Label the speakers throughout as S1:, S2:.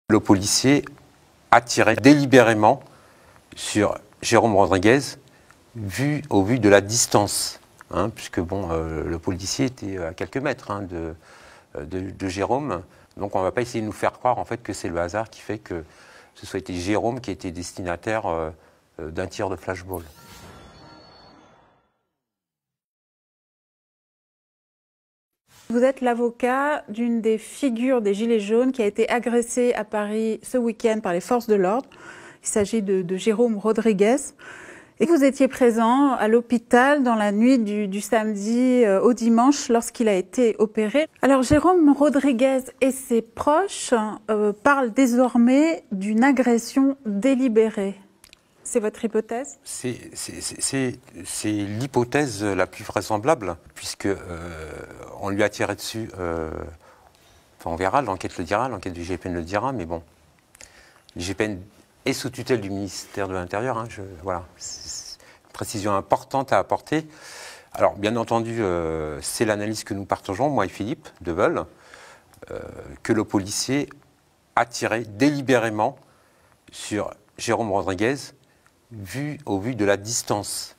S1: Le policier a tiré délibérément sur Jérôme Rodriguez au vu de la distance, puisque bon, le policier était à quelques mètres de Jérôme. Donc on ne va pas essayer de nous faire croire en fait que c'est le hasard qui fait que ce soit été Jérôme qui était destinataire d'un tir de flashball.
S2: Vous êtes l'avocat d'une des figures des Gilets jaunes qui a été agressée à Paris ce week-end par les forces de l'ordre. Il s'agit de Jérôme Rodriguez. Et vous étiez présent à l'hôpital dans la nuit du samedi au dimanche lorsqu'il a été opéré. Alors Jérôme Rodriguez et ses proches parlent désormais d'une agression délibérée. C'est votre hypothèse?
S1: C'est l'hypothèse la plus vraisemblable, puisque on lui a tiré dessus. Enfin, on verra, l'enquête le dira, l'enquête du GIGN le dira, mais bon, le GIGN est sous tutelle du ministère de l'Intérieur. Voilà, c'est une précision importante à apporter. Alors, bien entendu, c'est l'analyse que nous partageons, moi et Philippe Deveul, que le policier a tiré délibérément sur Jérôme Rodriguez au vu de la distance,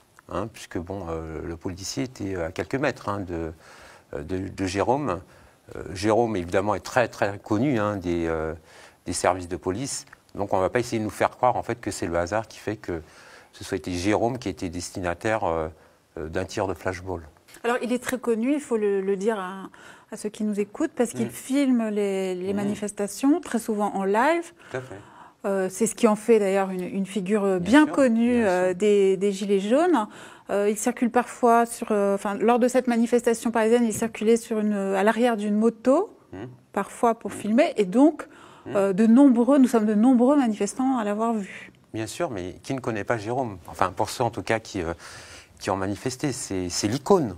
S1: puisque bon, le policier était à quelques mètres de Jérôme. Jérôme, évidemment, est très très connu des services de police, donc on ne va pas essayer de nous faire croire en fait que c'est le hasard qui fait que ce soit été Jérôme qui était destinataire d'un tir de flashball.
S2: Alors il est très connu, il faut le dire à ceux qui nous écoutent, parce qu'il filme les manifestations, très souvent en live.
S1: Tout à fait.
S2: C'est ce qui en fait d'ailleurs une figure bien connue des Gilets jaunes. Il circule parfois lors de cette manifestation parisienne, il circulait à l'arrière d'une moto, parfois pour filmer, et donc nous sommes de nombreux manifestants à l'avoir vu.
S1: Bien sûr, mais qui ne connaît pas Jérôme? Enfin, pour ceux en tout cas qui ont manifesté, c'est l'icône.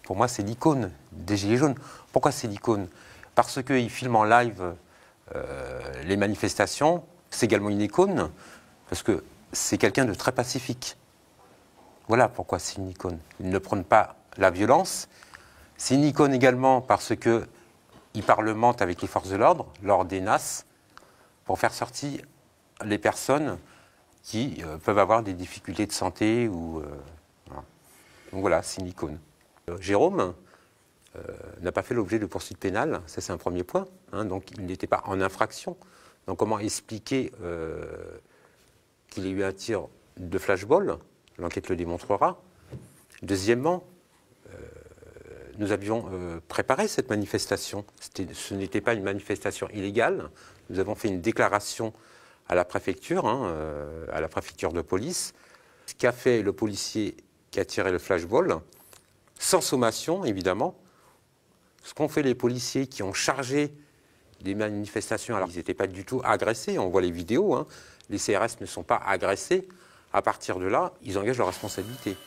S1: Pour moi, c'est l'icône des Gilets jaunes. Pourquoi c'est l'icône? Parce qu'il filme en live les manifestations. C'est également une icône, parce que c'est quelqu'un de très pacifique. Voilà pourquoi c'est une icône. Il ne prône pas la violence. C'est une icône également parce qu'il parlemente avec les forces de l'ordre, lors des NAS, pour faire sortir les personnes qui peuvent avoir des difficultés de santé. Voilà. Donc voilà, c'est une icône. Jérôme n'a pas fait l'objet de poursuites pénales, ça c'est un premier point, donc il n'était pas en infraction. Donc comment expliquer qu'il ait eu un tir de flashball? L'enquête le démontrera. Deuxièmement, nous avions préparé cette manifestation. Ce n'était pas une manifestation illégale. Nous avons fait une déclaration à la préfecture, à la préfecture de police. Ce qu'a fait le policier qui a tiré le flashball, sans sommation évidemment, ce qu'ont fait les policiers qui ont chargé des manifestations, alors ils n'étaient pas du tout agressés, on voit les vidéos, les CRS ne sont pas agressés, à partir de là, ils engagent leur responsabilité.